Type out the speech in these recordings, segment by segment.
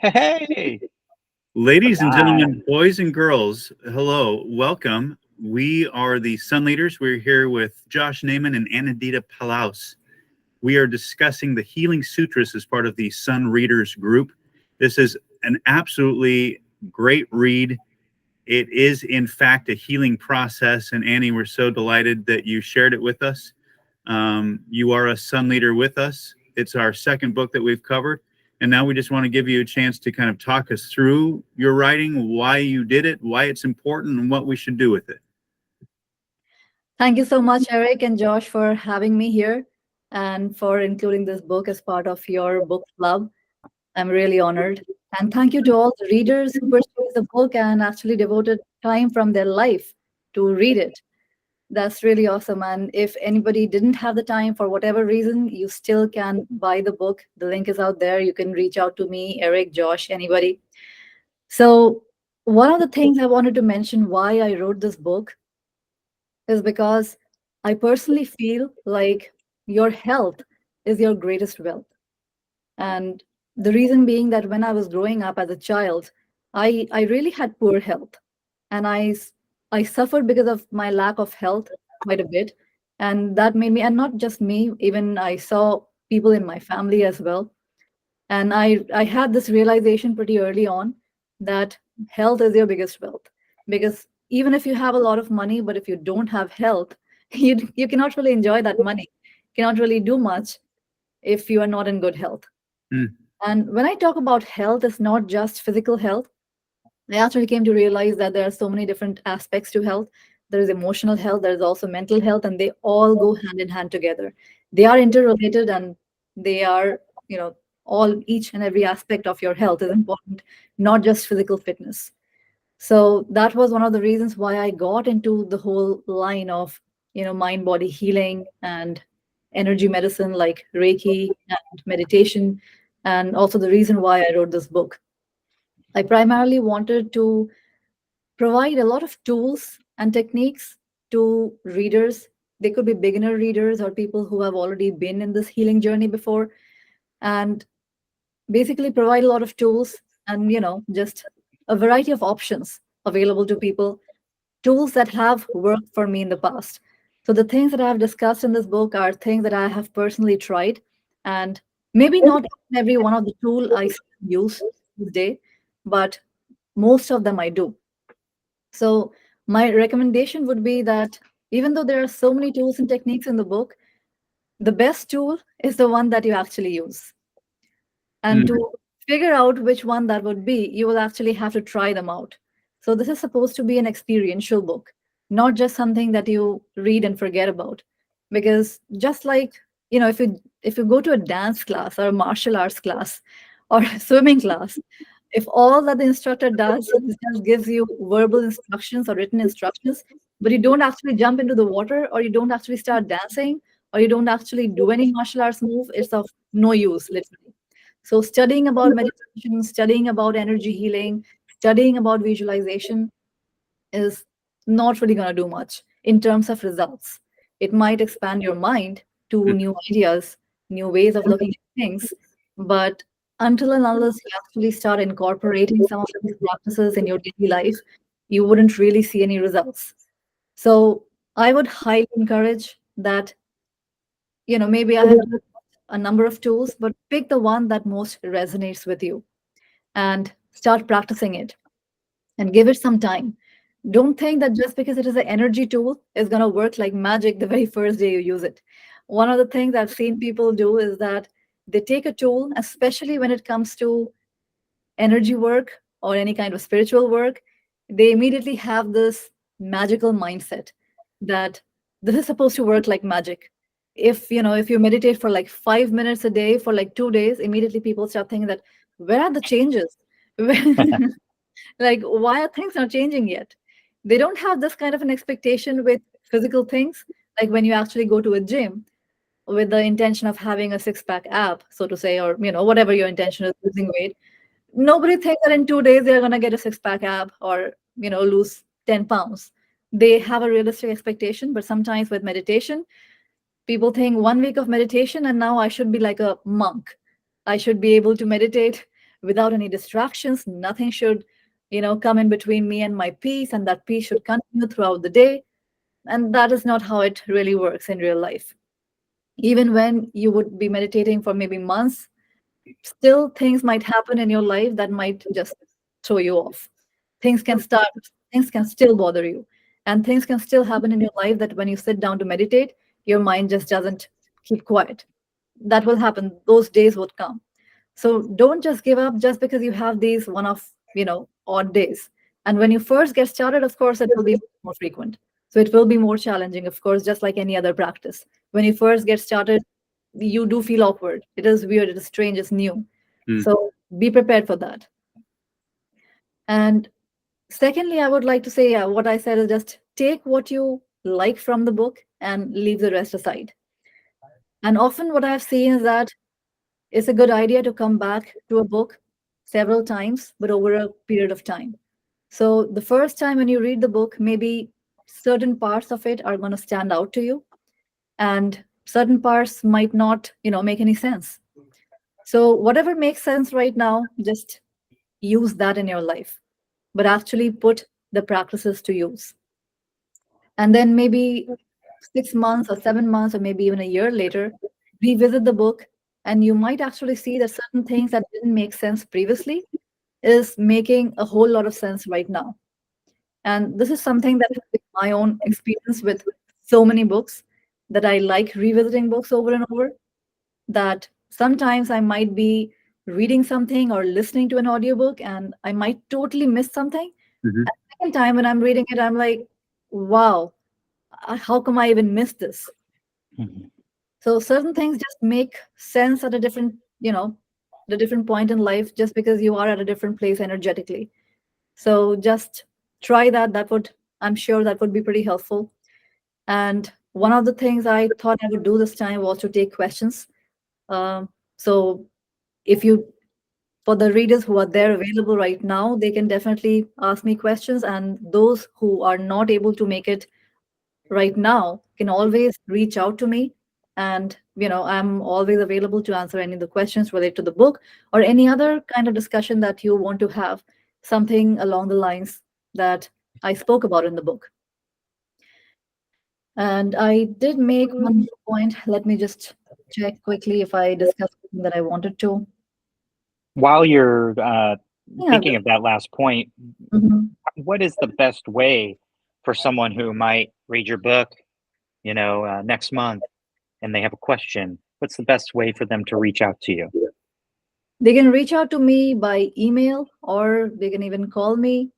Hey, Ladies and hi. gentlemen, boys and girls, hello, welcome. We are the Sun Leaders. We're here with Josh Naiman and Annindita Palaus. We are discussing the Healing Sutras as part of the Sun Readers group. This is an absolutely great read. It is, in fact, a healing process. And Annie, we're so delighted that you shared it with us. You are a Sun Leader with us. It's our second book that we've covered. And now we just want to give you a chance to kind of talk us through your writing, why you did it, why it's important, and what we should do with it. Thank you so much, Eric and Josh, for having me here and for including this book as part of your book club. I'm really honored. And thank you to all the readers who purchased the book and actually devoted time from their life to read it. That's really awesome. And if anybody didn't have the time for whatever reason, you still can buy the book. The link is out there. You can reach out to me, Eric, Josh, anybody. So, one of the things I wanted to mention why I wrote this book is because I personally feel like your health is your greatest wealth. And the reason being that when I was growing up as a child, I really had poor health. And I suffered because of my lack of health quite a bit. And that made me, and not just me, even I saw people in my family as well. And I had this realization pretty early on that health is your biggest wealth. Because even if you have a lot of money, but if you don't have health, you cannot really enjoy that money, cannot really do much if you are not in good health. Mm, And when I talk about health, it's not just physical health. I actually came to realize that there are so many different aspects to health. There is emotional health, there is also mental health, and they all go hand in hand together. They are interrelated and they are, you know, all each and every aspect of your health is important, not just physical fitness. So that was one of the reasons why I got into the whole line of, mind body healing and energy medicine like Reiki and meditation, and also the reason why I wrote this book. I primarily wanted to provide a lot of tools and techniques to readers. They could be beginner readers or people who have already been in this healing journey before, and basically provide a lot of tools and, just a variety of options available to people, tools that have worked for me in the past. So the things that I have discussed in this book are things that I have personally tried, and maybe not every one of the tool I use this day, but most of them I do. So my recommendation would be that even though there are so many tools and techniques in the book, the best tool is the one that you actually use. And mm, to figure out which one that would be, you will actually have to try them out. So this is supposed to be an experiential book, not just something that you read and forget about. Because just like, if you go to a dance class or a martial arts class or a swimming class, if all that the instructor does is just gives you verbal instructions or written instructions, but you don't actually jump into the water or you don't actually start dancing or you don't actually do any martial arts move, it's of no use, literally. So studying about meditation, studying about energy healing, studying about visualization is not really going to do much in terms of results. It might expand your mind to mm, new ideas, new ways of looking at things, but until and unless you actually start incorporating some of these practices in your daily life, you wouldn't really see any results. So I would highly encourage that, maybe I have a number of tools, but pick the one that most resonates with you and start practicing it and give it some time. Don't think that just because it is an energy tool is going to work like magic the very first day you use it. One of the things I've seen people do is that they take a tool, especially when it comes to energy work or any kind of spiritual work, they immediately have this magical mindset that this is supposed to work like magic. If you meditate for like 5 minutes a day for like 2 days, immediately people start thinking that where are the changes? Like, why are things not changing yet? They don't have this kind of an expectation with physical things. Like when you actually go to a gym with the intention of having a six-pack ab, so to say, or whatever your intention is, losing weight, nobody thinks that in 2 days they're going to get a six-pack ab or lose 10 pounds. They have a realistic expectation, but sometimes with meditation, people think 1 week of meditation and now I should be like a monk. I should be able to meditate without any distractions. Nothing should, come in between me and my peace, and that peace should continue throughout the day. And that is not how it really works in real life. Even when you would be meditating for maybe months, still things might happen in your life that might just throw you off. Things can start, things can still bother you. And things can still happen in your life that when you sit down to meditate, your mind just doesn't keep quiet. That will happen. Those days would come. So don't just give up just because you have these one of, odd days. And when you first get started, of course, it will be more frequent. So it will be more challenging, of course, just like any other practice. When you first get started, you do feel awkward. It is weird, it is strange, it's new. Mm. So be prepared for that. And secondly, I would like to say, what I said is just take what you like from the book and leave the rest aside. And often what I've seen is that it's a good idea to come back to a book several times, but over a period of time. So the first time when you read the book, maybe certain parts of it are going to stand out to you, and certain parts might not, make any sense. So whatever makes sense right now, just use that in your life, but actually put the practices to use. And then maybe 6 months or 7 months or maybe even a year later, revisit the book, and you might actually see that certain things that didn't make sense previously is making a whole lot of sense right now. And this is something that has been my own experience with so many books, that I like revisiting books over and over. That sometimes I might be reading something or listening to an audiobook and I might totally miss something. Mhm. And the second time when I'm reading it, I'm like, wow, how come I even missed this? Mhm. So certain things just make sense at a different, the different point in life, just because you are at a different place energetically. So just try that. I'm sure that would be pretty helpful. And one of the things I thought I would do this time was to take questions. So if you, for the readers who are there available right now, they can definitely ask me questions. And those who are not able to make it right now can always reach out to me. And, I'm always available to answer any of the questions related to the book or any other kind of discussion that you want to have, something along the lines that I spoke about in the book. And I did make one more point. Let me just check quickly if I discussed something that I wanted to. While you're Yeah. thinking of that last point, Mhm. what is the best way for someone who might read your book, next month, and they have a question? What's the best way for them to reach out to you? They can reach out to me by email, or they can even call me.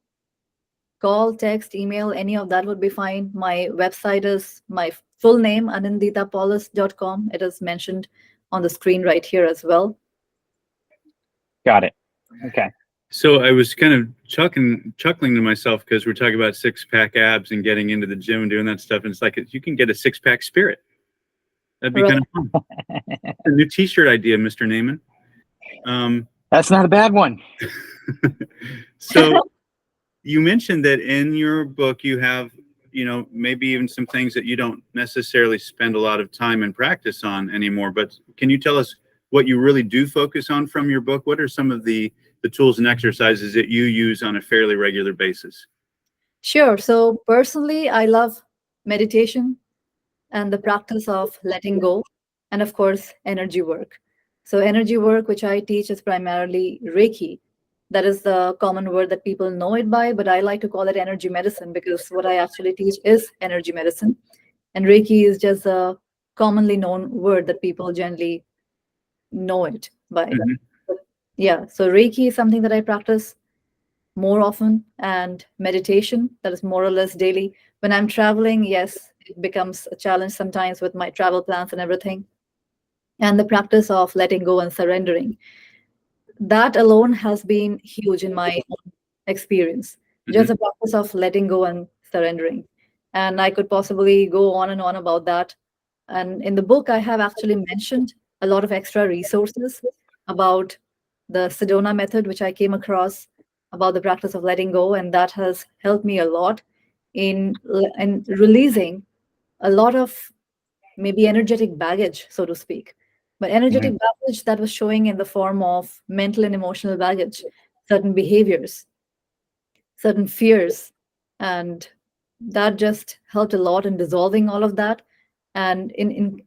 Call, text, email, any of that would be fine. My website is my full name, anninditapaulus.com. It is mentioned on the screen right here as well. Got it. Okay. So I was kind of chuckling to myself because we're talking about six-pack abs and getting into the gym and doing that stuff. And it's like you can get a six-pack spirit. That'd be Right. kind of fun. A new T-shirt idea, Mr. Naaman. That's not a bad one. So you mentioned that in your book you have, maybe even some things that you don't necessarily spend a lot of time and practice on anymore. But can you tell us what you really do focus on from your book? What are some of the tools and exercises that you use on a fairly regular basis? Sure. So personally, I love meditation and the practice of letting go, and of course, energy work. So, energy work, which I teach, is primarily Reiki. That is the common word that people know it by, but I like to call it energy medicine because what I actually teach is energy medicine. And Reiki is just a commonly known word that people generally know it by. Mhm. Yeah, so Reiki is something that I practice more often, and meditation, that is more or less daily. When I'm traveling, yes, it becomes a challenge sometimes with my travel plans and everything. And the practice of letting go and surrendering, that alone has been huge in my own experience. Just Mhm. the practice of letting go and surrendering. And I could possibly go on and on about that. And in the book, I have actually mentioned a lot of extra resources about the Sedona method, which I came across, about the practice of letting go. And that has helped me a lot in releasing a lot of maybe energetic baggage, so to speak. But energetic baggage that was showing in the form of mental and emotional baggage, certain behaviors, certain fears, and that just helped a lot in dissolving all of that and in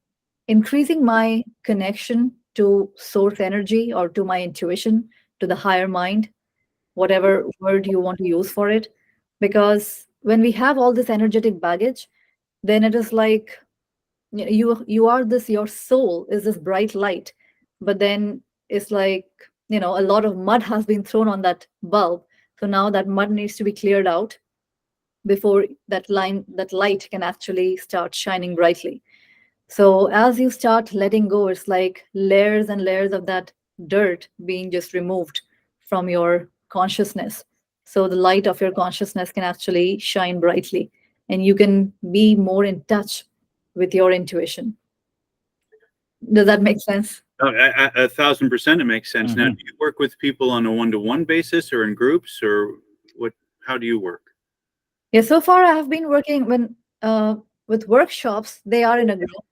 increasing my connection to source energy or to my intuition, to the higher mind, whatever word you want to use for it. Because when we have all this energetic baggage, then it is like you are this, your soul is this bright light, but then it's like, a lot of mud has been thrown on that bulb. So now that mud needs to be cleared out before that light can actually start shining brightly. So as you start letting go, it's like layers and layers of that dirt being just removed from your consciousness. So the light of your consciousness can actually shine brightly and you can be more in touch with your intuition. Does that make sense? Oh, 1,000% it makes sense. Now, Mhm. do you work with people on a one-to-one basis or in groups, or what? How do you work? Yeah, so far I have been working with workshops, they are in a group.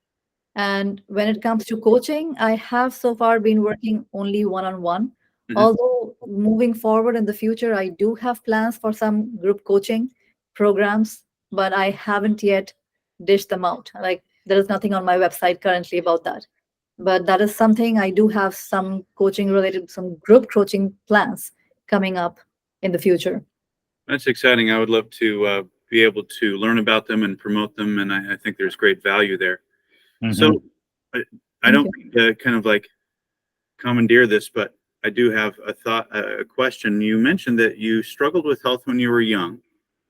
And when it comes to coaching, I have so far been working only one on one. Mhm. Although moving forward in the future, I do have plans for some group coaching programs, but I haven't yet dished them out. Like, there is nothing on my website currently about that. But that is something I do have some coaching related, some group coaching plans coming up in the future. That's exciting. I would love to be able to learn about them and promote them, and I think there's great value there. Mhm. So, I, I Thank don't you. mean to kind of like commandeer this, but I do have a thought, a question. You mentioned that you struggled with health when you were young.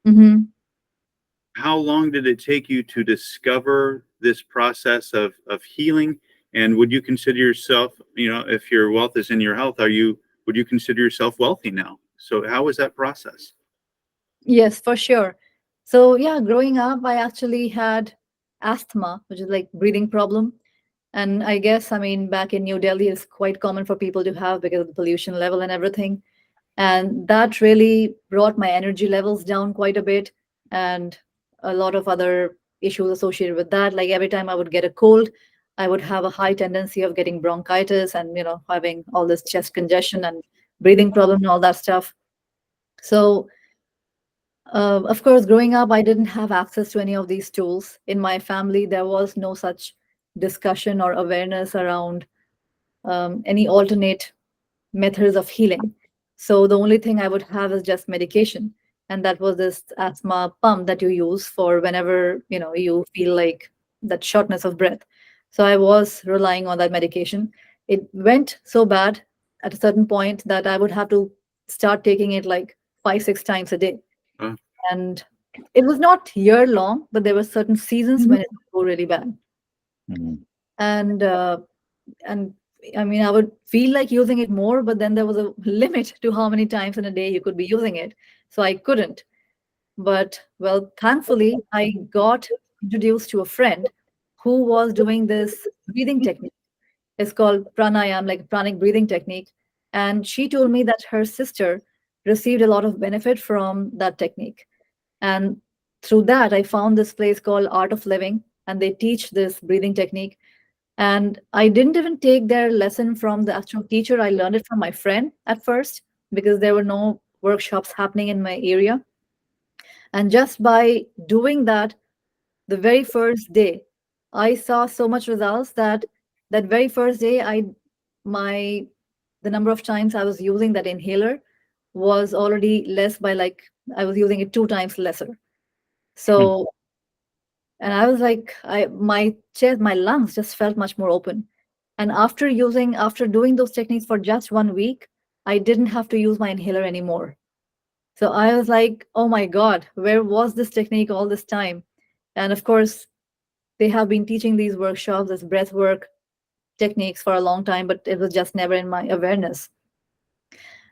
Hmm. How long did it take you to discover this process of healing? And would you consider yourself, if your wealth is in your health, would you consider yourself wealthy now? So how was that process? Yes, for sure. So yeah, growing up, I actually had asthma, which is like breathing problem. And I guess, I mean, back in New Delhi, it's quite common for people to have because of the pollution level and everything. And that really brought my energy levels down quite a bit. And a lot of other issues associated with that. Like every time I would get a cold, I would have a high tendency of getting bronchitis and, having all this chest congestion and breathing problem and all that stuff. So of course, growing up, I didn't have access to any of these tools. In my family, there was no such discussion or awareness around any alternate methods of healing. So the only thing I would have is just medication. And that was this asthma pump that you use for whenever, you feel like that shortness of breath. So I was relying on that medication. It went so bad at a certain point that I would have to start taking it like 5, 6 times a day. Uh, And it was not year long, but there were certain seasons when it would go really bad. Mhm. And and I mean, I would feel like using it more, but then there was a limit to how many times in a day you could be using it. So I couldn't. But well, thankfully, I got introduced to a friend who was doing this breathing technique. It's called pranayam, like pranic breathing technique. And she told me that her sister received a lot of benefit from that technique. And through that, I found this place called Art of Living, and they teach this breathing technique. And I didn't even take their lesson from the actual teacher. I learned it from my friend at first because there were no workshops happening in my area. And just by doing that, the very first day, I saw so much results that that very first day, my the number of times I was using that inhaler was already less by like I was using it 2 times lesser. Hmm. So, and I was like, my chest, my lungs just felt much more open. And after doing those techniques for just 1 week, I didn't have to use my inhaler anymore. So I was like, oh my God, where was this technique all this time? And of course, they have been teaching these workshops as breath work techniques for a long time, but it was just never in my awareness.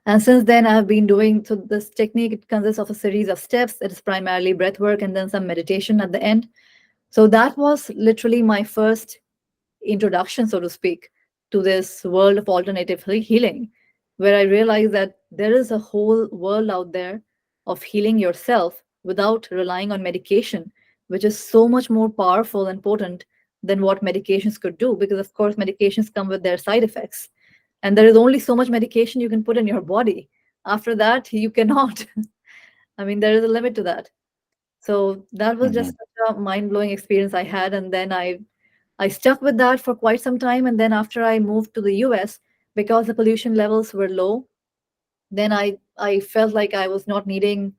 And since then, I've been doing so. This technique, it consists of a series of steps. It is primarily breath work and then some meditation at the end. So that was literally my first introduction, so to speak, to this world of alternative healing, where I realized that there is a whole world out there of healing yourself without relying on medication, which is so much more powerful and potent than what medications could do, because of course medications come with their side effects, and there is only so much medication you can put in your body. After that, you cannot. I mean, there is a limit to that. So that was just Hmm. such a mind-blowing experience I had. And then I stuck with that for quite some time. And then after I moved to the US, because the pollution levels were low, then I felt like I was not needing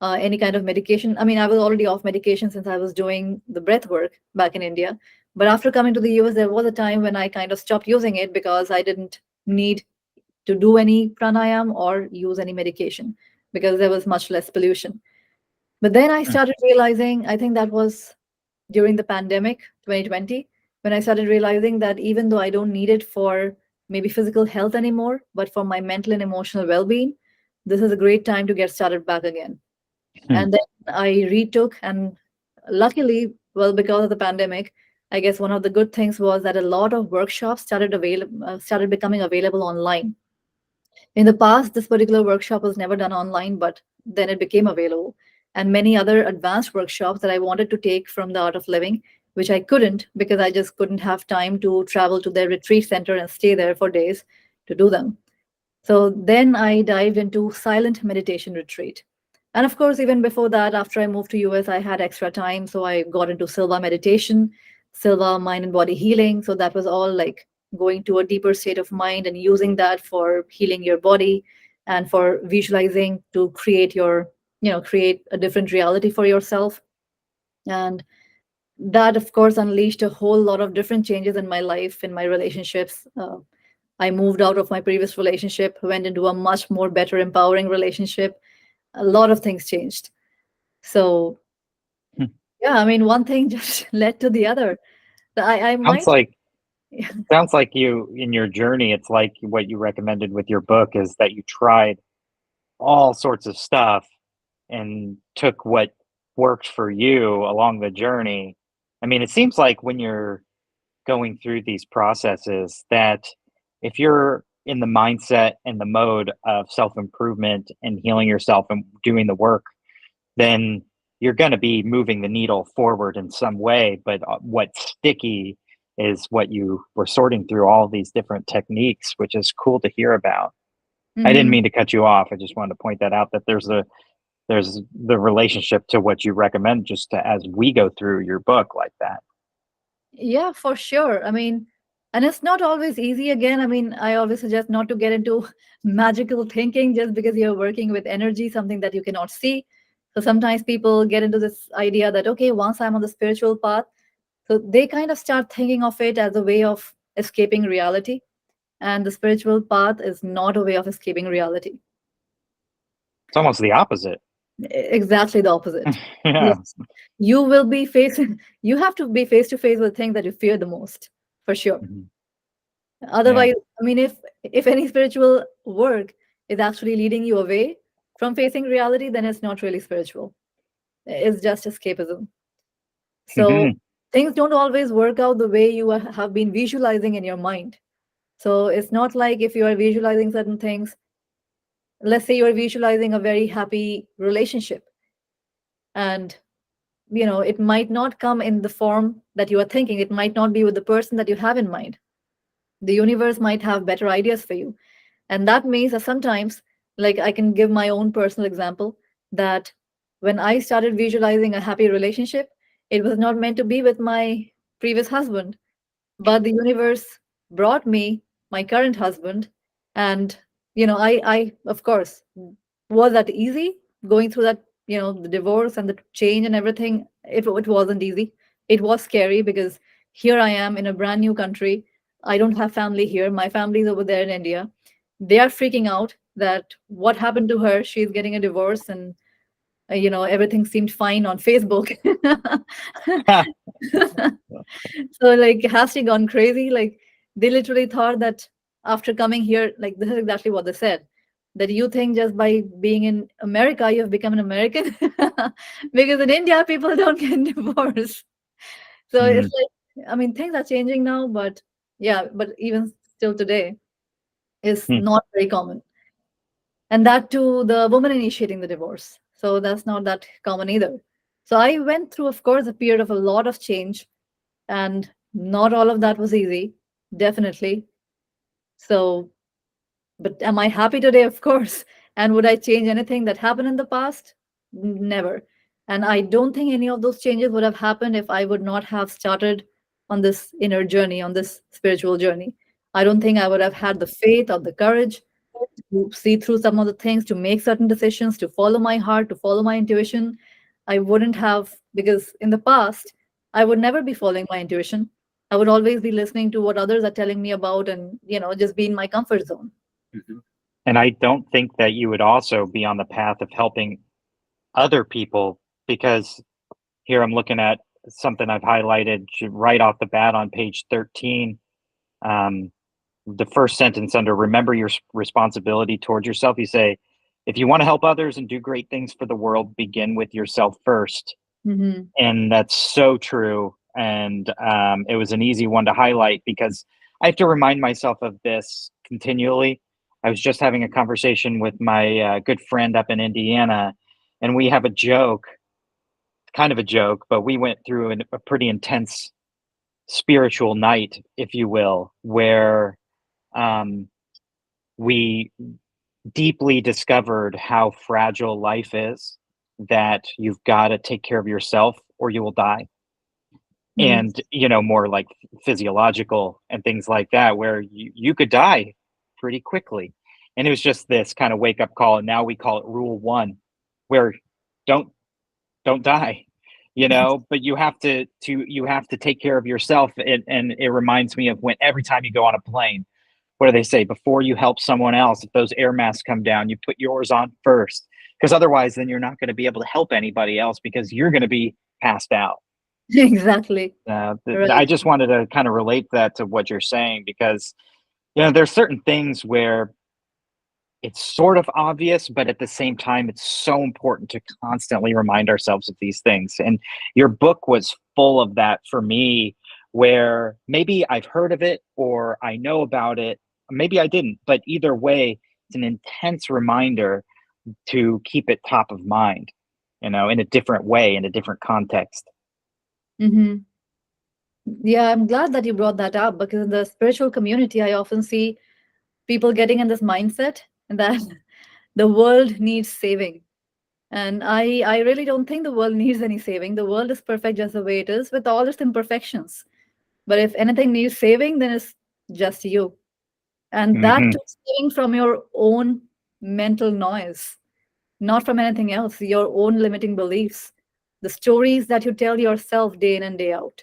any kind of medication. I mean, I was already off medication since I was doing the breath work back in India. But after coming to the US, there was a time when I kind of stopped using it because I didn't need to do any pranayam or use any medication because there was much less pollution. But then I started realizing, I think that was during the pandemic, 2020, when I started realizing that even though I don't need it for maybe physical health anymore, but for my mental and emotional well being, this is a great time to get started back again. And then I retook, and luckily, well, because of the pandemic, I guess one of the good things was that a lot of workshops started becoming available online. In the past, this particular workshop was never done online, but then it became available. And many other advanced workshops that I wanted to take from the art of living, which I couldn't because I just couldn't have time to travel to their retreat center and stay there for days to do them. So then I dived into silent meditation retreat. And of course, even before that, after I moved to US, I had extra time. So I got into Silva meditation, Silva mind and body healing. So that was all like going to a deeper state of mind and using that for healing your body and for visualizing to create your, create a different reality for yourself. And that, of course, unleashed a whole lot of different changes in my life, in my relationships. I moved out of my previous relationship, went into a much more better, empowering relationship. A lot of things changed. So, yeah, I mean, one thing just led to the other. I Sounds might, like sounds like you in your journey, it's like what you recommended with your book is that you tried all sorts of stuff and took what worked for you along the journey. I mean, it seems like when you're going through these processes that if you're in the mindset and the mode of self-improvement and healing yourself and doing the work, then you're going to be moving the needle forward in some way. But what's sticky is what you were sorting through all these different techniques, which is cool to hear about. I didn't Mhm. mean to cut you off. I just wanted to point that out that there's the relationship to what you recommend just to, as we go through your book like that. Yeah, for sure. I mean, and it's not always easy. Again, I mean, I always suggest not to get into magical thinking just because you're working with energy, something that you cannot see. So sometimes people get into this idea that, okay, once I'm on the spiritual path, so they kind of start thinking of it as a way of escaping reality. And the spiritual path is not a way of escaping reality. It's almost the opposite. Exactly the opposite. Yeah. Yes. You will be facing, you have to be face to face with things that you fear the most, for sure. Mhm. Yeah. Otherwise, I mean, if any spiritual work is actually leading you away from facing reality, then it's not really spiritual. It's just escapism. So Hmm. things don't always work out the way you have been visualizing in your mind. So it's not like if you are visualizing certain things, let's say you're visualizing a very happy relationship, and it might not come in the form that you are thinking. It might not be with the person that you have in mind. The universe might have better ideas for you. And that means that sometimes, like I can give my own personal example, that when I started visualizing a happy relationship, it was not meant to be with my previous husband, but the universe brought me my current husband. And I of course, was that easy going through that, the divorce and the change and everything? It wasn't easy. It was scary because here I am in a brand new country. I don't have family here. My family is over there in India. They are freaking out that what happened to her. She's getting a divorce, and everything seemed fine on Facebook. So like, has she gone crazy? Like, they literally thought that after coming here, like, this is exactly what they said, that you think just by being in America you have become an American, because in India people don't get divorced. So it's Hmm. like, I mean, things are changing now, but yeah, but even still today is not very common. And that too, the woman initiating the divorce, so that's not that common either. So I went through, of course, a period of a lot of change. And Not all of that was easy, definitely. So, but am I happy today? Of course. And would I change anything that happened in the past? Never. And I don't think any of those changes would have happened if I would not have started on this inner journey, on this spiritual journey. I don't think I would have had the faith or the courage to see through some of the things, to make certain decisions, to follow my heart, to follow my intuition. I wouldn't have, because in the past, I would never be following my intuition. I would always be listening to what others are telling me about and, just be in my comfort zone. Mhm. And I don't think that you would also be on the path of helping other people, because here I'm looking at something I've highlighted right off the bat on page 13. Um, the first sentence under remember your responsibility towards yourself. You say, if you want to help others and do great things for the world, begin with yourself first. Hmm. And that's so true. And it was an easy one to highlight because I have to remind myself of this continually. I was just having a conversation with my good friend up in Indiana, and we have a joke, kind of a joke, but we went through a pretty intense spiritual night, if you will, where um, we deeply discovered how fragile life is, that you've got to take care of yourself or you will die. Hmm. And, more like physiological and things like that, where you could die pretty quickly. And it was just this kind of wake up call. And now we call it rule one, where don't don't die, but you have to take care of yourself. And it reminds me of when every time you go on a plane, what do they say? Before you help someone else, if those air masks come down, you put yours on first, because otherwise then you're not going to be able to help anybody else because you're going to be passed out. Exactly. I Right. just wanted to kind of relate that to what you're saying, because there's certain things where it's sort of obvious, but at the same time, it's so important to constantly remind ourselves of these things. And your book was full of that for me, where maybe I've heard of it or I know about it, maybe I didn't, but either way, it's an intense reminder to keep it top of mind, in a different way, in a different context. Hmm. Yeah, I'm glad that you brought that up because in the spiritual community, I often see people getting in this mindset that the world needs saving. And I really don't think the world needs any saving. The world is perfect just the way it is with all its imperfections. But if anything needs saving, then it's just you. And that Hmm. too saving from your own mental noise, not from anything else, your own limiting beliefs, the stories that you tell yourself day in and day out.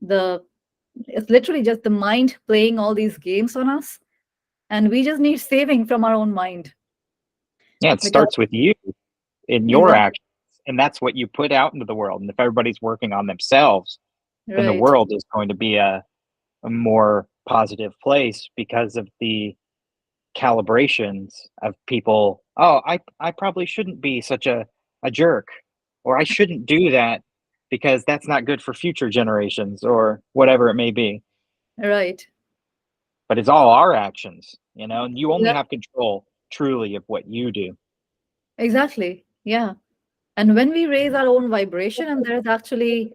The It's literally just the mind playing all these games on us. And we just need saving from our own mind. Yeah, it Because starts with you in your exactly actions, and that's what you put out into the world. And if everybody's working on themselves, then the right. world is going to be a more positive place because of the calibrations of people. Oh, I probably shouldn't be such a jerk, or I shouldn't do that because that's not good for future generations, or whatever it may be. Right. But it's all our actions, and you only Yeah, have control truly of what you do. exactly. Yeah. And when we raise our own vibration, and there is actually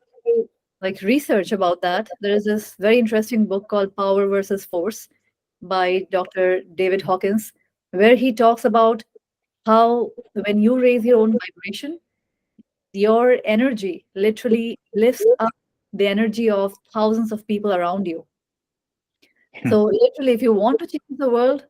like research about that, there is this very interesting book called Power versus Force by Dr. David Hawkins, where he talks about how when you raise your own vibration, your energy literally lifts up the energy of thousands of people around you. So literally, if you want to change the world,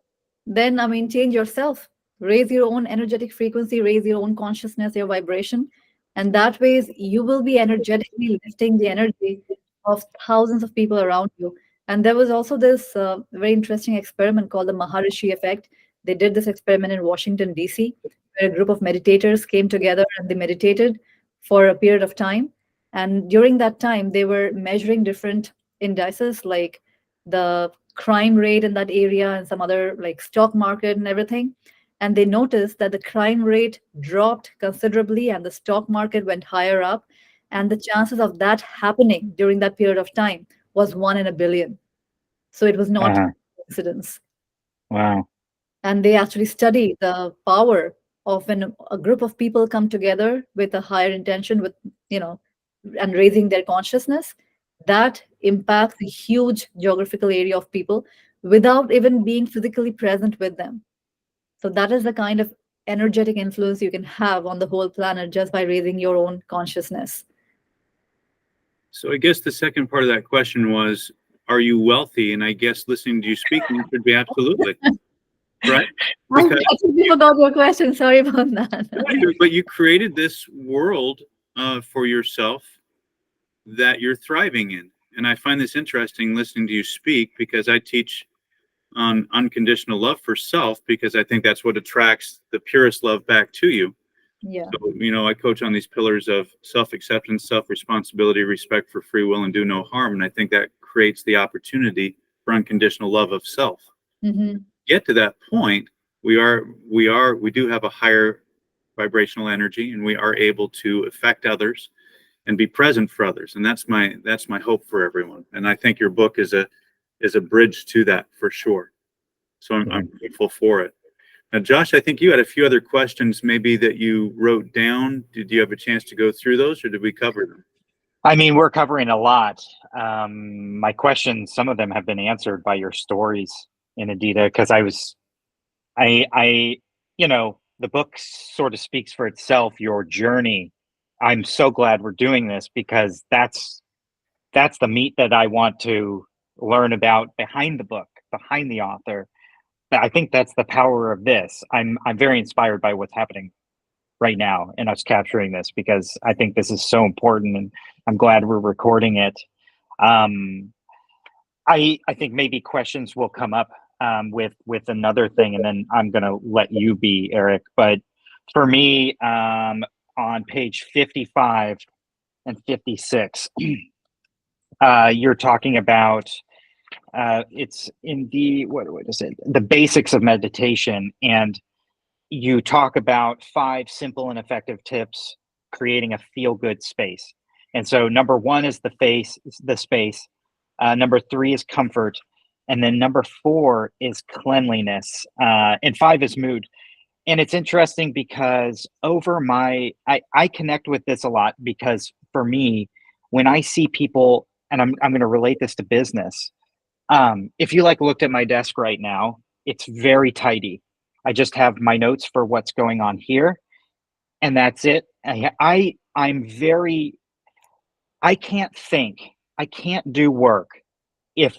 then I mean, change yourself. Raise your own energetic frequency, raise your own consciousness, your vibration, and that ways you will be energetically lifting the energy of thousands of people around you. And there was also this very interesting experiment called the Maharishi effect. They did this experiment in Washington, D.C., where a group of meditators came together and they meditated for a period of time. And during that time, they were measuring different indices like the crime rate in that area and some other like stock market and everything. And they noticed that the crime rate dropped considerably and the stock market went higher up. And the chances of that happening during that period of time was 1 in a billion. So it was not Uh, coincidence. wow. And they actually study the power of when a group of people come together with a higher intention, with, you know, and raising their consciousness. That impacts a huge geographical area of people without even being physically present with them. So that is the kind of energetic influence you can have on the whole planet just by raising your own consciousness. So I guess the second part of that question was, are you wealthy? And I guess listening to you speak should be absolutely, right? I Because completely forgot your question. Sorry about that. but you created this world for yourself that you're thriving in. And I find this interesting listening to you speak because I teach on unconditional love for self because I think that's what attracts the purest love back to you. Yeah. So, I coach on these pillars of self-acceptance, self-responsibility, respect for free will, and do no harm. And I think that creates the opportunity for unconditional love of self. Hmm. Get to that point, we do have a higher vibrational energy, and we are able to affect others and be present for others. And that's my hope for everyone. And I think your book is a bridge to that for sure. So I'm grateful for it. Now, Josh, I think you had a few other questions maybe that you wrote down. Did you have a chance to go through those, or did we cover them? I mean, we're covering a lot. My questions, some of them have been answered by your stories, Annindita, because the book sort of speaks for itself, your journey. I'm so glad we're doing this because that's the meat that I want to learn about behind the book, behind the author. I think that's the power of this. I'm very inspired by what's happening right now and us capturing this because I think this is so important and I'm glad we're recording it. Um, I think maybe questions will come up with another thing, and then I'm gonna let you be Eric. But for me, on page 55 and 56, you're talking about it's in the what is it? The basics of meditation, and you talk about 5 simple and effective tips creating a feel-good space. And so number 1 is the space. Number 3 is comfort. And then number 4 is cleanliness. And 5 is mood. And it's interesting because I connect with this a lot because for me, when I see people, and I'm going to relate this to business. If you looked at my desk right now, it's very tidy. I just have my notes for what's going on here, and that's it. I'm very I can't think. I can't do work if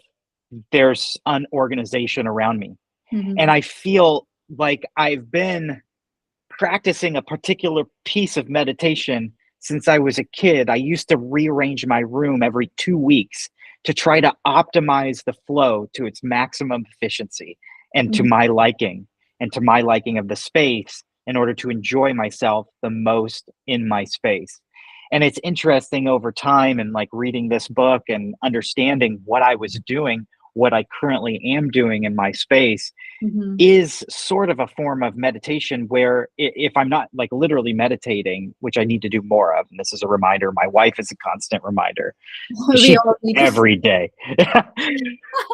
there's unorganization around me. And Hmm. I feel like I've been practicing a particular piece of meditation since I was a kid. I used to rearrange my room every 2 weeks to try to optimize the flow to its maximum efficiency and to my liking and to my liking of the space in order to enjoy myself the most in my space. And it's interesting over time and reading this book and understanding what I was doing, what I currently am doing in my space Hmm. is sort of a form of meditation where if I'm not literally meditating, which I need to do more of, and this is a reminder, my wife is a constant reminder. We She all need to. every day.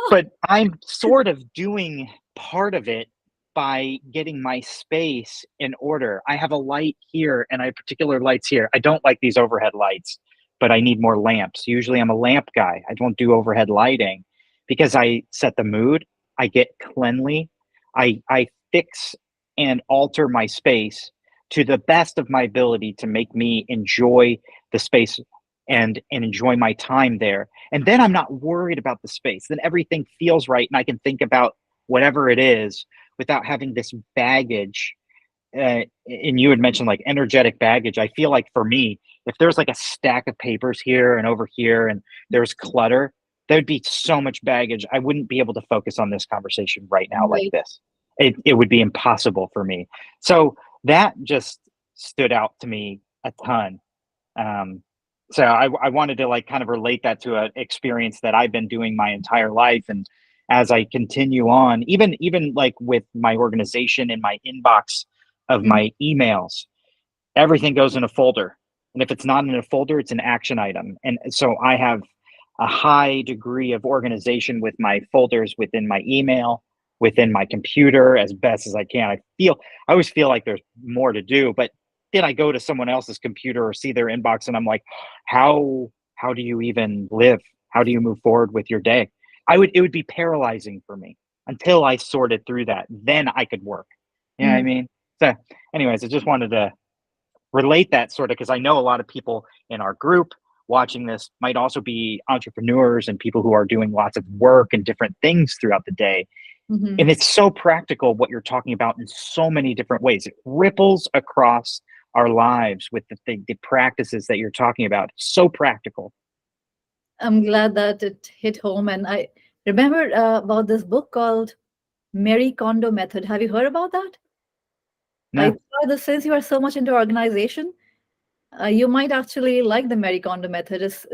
But I'm sort of doing part of it by getting my space in order. I have a light here and I have particular lights here. I don't like these overhead lights, but I need more lamps. Usually I'm a lamp guy. I don't do overhead lighting because I set the mood, I get cleanly, I fix and alter my space to the best of my ability to make me enjoy the space and enjoy my time there. And then I'm not worried about the space. Then everything feels right and I can think about whatever it is without having this baggage. And you had mentioned energetic baggage. I feel like for me, if there's a stack of papers here and over here and there's clutter, there'd be so much baggage. I wouldn't be able to focus on this conversation right now like Right. this. It would be impossible for me. So that just stood out to me a ton. Um, so I wanted to kind of relate that to an experience that I've been doing my entire life. And as I continue on, even with my organization in my inbox of Mhm. my emails, everything goes in a folder. And if it's not in a folder, it's an action item. And so I have a high degree of organization with my folders within my email, within my computer as best as I can. I always feel like there's more to do, but then I go to someone else's computer or see their inbox and I'm like, how do you even live How do you move forward with your day? It would be paralyzing for me until I sorted through that. Then I could work. You know what I Mm. mean? So, anyways, I just wanted to relate that sort of because I know a lot of people in our group watching this might also be entrepreneurs and people who are doing lots of work and different things throughout the day. Mhm. And it's so practical what you're talking about in so many different ways. It ripples across our lives with the practices that you're talking about. So practical. I'm glad that it hit home. And I remember about this book called Mary Kondo Method. Have you heard about that? I No. thought that since you are so much into organization, you might actually like the Mary Kondo method. Is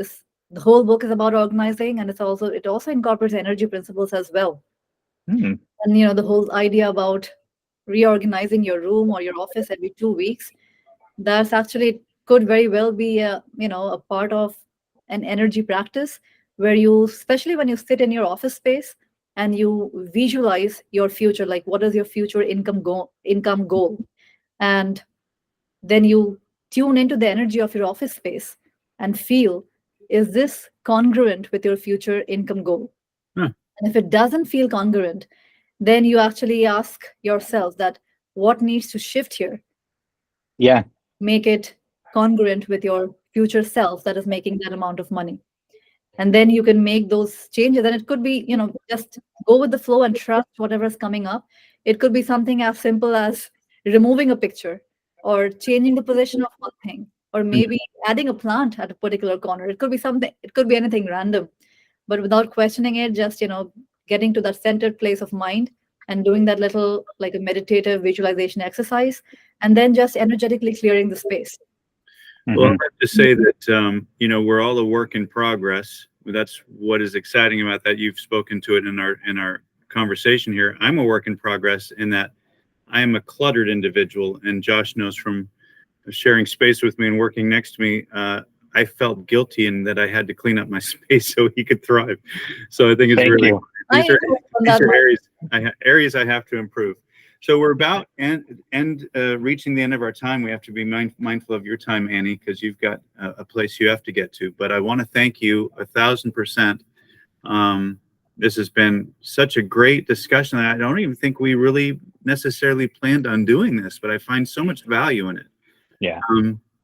the whole book is about organizing, and it also incorporates energy principles as well. Hmm. And you know the whole idea about reorganizing your room or your office every 2 weeks. That's actually could very well be a a part of an energy practice where you, especially when you sit in your office space and you visualize your future, like what is your future income goal, and then you tune into the energy of your office space and feel, is this congruent with your future income goal? Huh. And if it doesn't feel congruent, then you actually ask yourself that what needs to shift here, Yeah. make it congruent with your future self that is making that amount of money. And then you can make those changes. And it could be, just go with the flow and trust whatever's coming up. It could be something as simple as removing a picture or changing the position of one thing, or Mm. maybe adding a plant at a particular corner. It could be something, it could be anything random, but without questioning it, just, getting to that centered place of mind and doing that little, like a meditative visualization exercise, and then just energetically clearing the space. Well, I Hmm. have to say that we're all a work in progress. That's what is exciting about that. You've spoken to it in our conversation here. I'm a work in progress in that I am a cluttered individual, and Josh knows from sharing space with me and working next to me. I felt guilty in that I had to clean up my space so he could thrive. So I think it's Thank really you. I these are know on these that are one. areas I have to improve. So we're about and reaching the end of our time. We have to be mindful of your time, Annie, because you've got a place you have to get to. But I want to thank you 1,000%. This has been such a great discussion. I don't even think we really necessarily planned on doing this, but I find so much value in it. Yeah.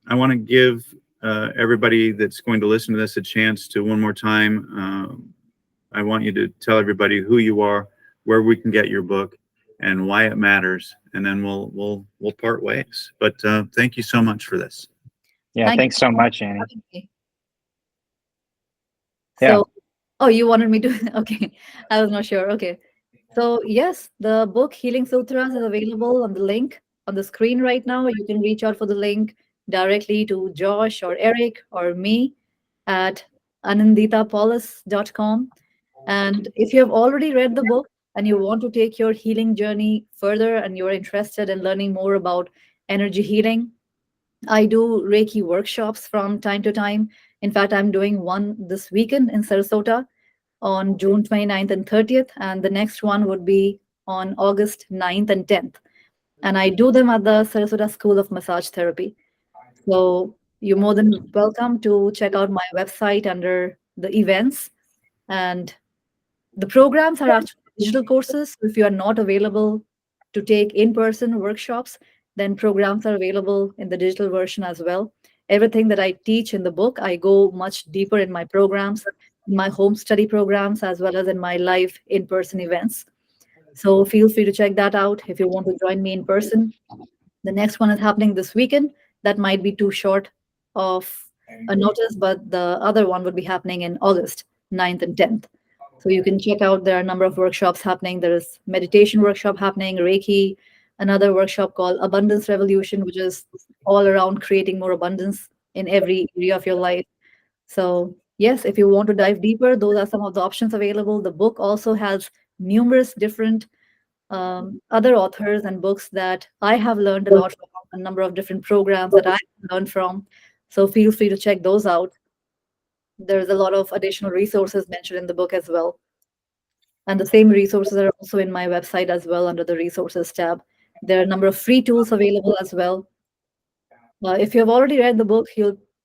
I want to give everybody that's going to listen to this a chance to one more time. I want you to tell everybody who you are, where we can get your book, and why it matters, and then we'll part ways. But thank you so much for this. Yeah. Thank you Thanks so so much much, for Annie. having me. Yeah. So, oh, you wanted me to? Okay, I was not sure. Okay. So, yes, the book Healing Sutras is available on the link on the screen right now. You can reach out for the link directly to Josh or Eric or me at anninditapalaus.com. And if you have already read the book and you want to take your healing journey further and you're interested in learning more about energy healing, I do Reiki workshops from time to time. In fact, I'm doing one this weekend in Sarasota on June 29th and 30th, and the next one would be on August 9th and 10th. And I do them at the Sarasota School of Massage Therapy. So you're more than welcome to check out my website under the events. And the programs are actually digital courses. So if you are not available to take in person workshops, then programs are available in the digital version as well. Everything that I teach in the book, I go much deeper in my programs, in my home study programs, as well as in my live in person events. So feel free to check that out if you want to join me in person. The next one is happening this weekend. That might be too short of a notice, but the other one would be happening in August 9th and 10th. So you can check out, there are a number of workshops happening. There is meditation workshop happening, Reiki, another workshop called Abundance Revolution, which is all around creating more abundance in every area of your life. So yes, if you want to dive deeper, those are some of the options available. The book also has numerous different other authors and books that I have learned a lot from, a number of different programs that I have learned from. So feel free to check those out. There's a lot of additional resources mentioned in the book as well. And the same resources are also in my website as well under the resources tab. There are a number of free tools available as well. If you have already read the book,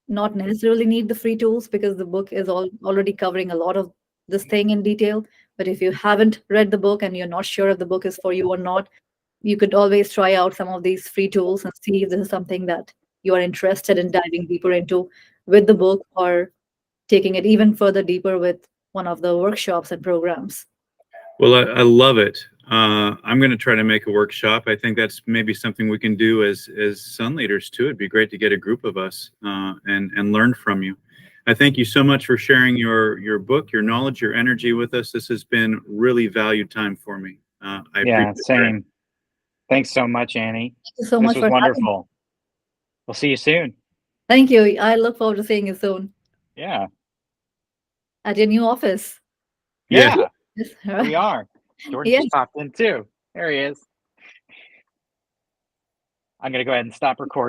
not necessarily need the free tools because the book is already covering a lot of this thing in detail. But if you haven't read the book and you're not sure if the book is for you or not, you could always try out some of these free tools and see if this is something that you are interested in diving deeper into with the book, or taking it even further deeper with one of the workshops and programs. Well, I love it. I'm going to try to make a workshop. I think that's maybe something we can do as Sun leaders too. It'd be great to get a group of us and learn from you. I thank you so much for sharing your book, your knowledge, your energy with us. This has been really valued time for me. I Yeah, appreciate it. same. Thanks so much, Annie. Thank you so This much was for having me. wonderful. We'll see you soon. Thank you. I look forward to seeing you soon Yeah. at your new office. Yes. Yeah, Yes. we are. Jordan Yes. just popped in too. There he is. I'm going to go ahead and stop recording.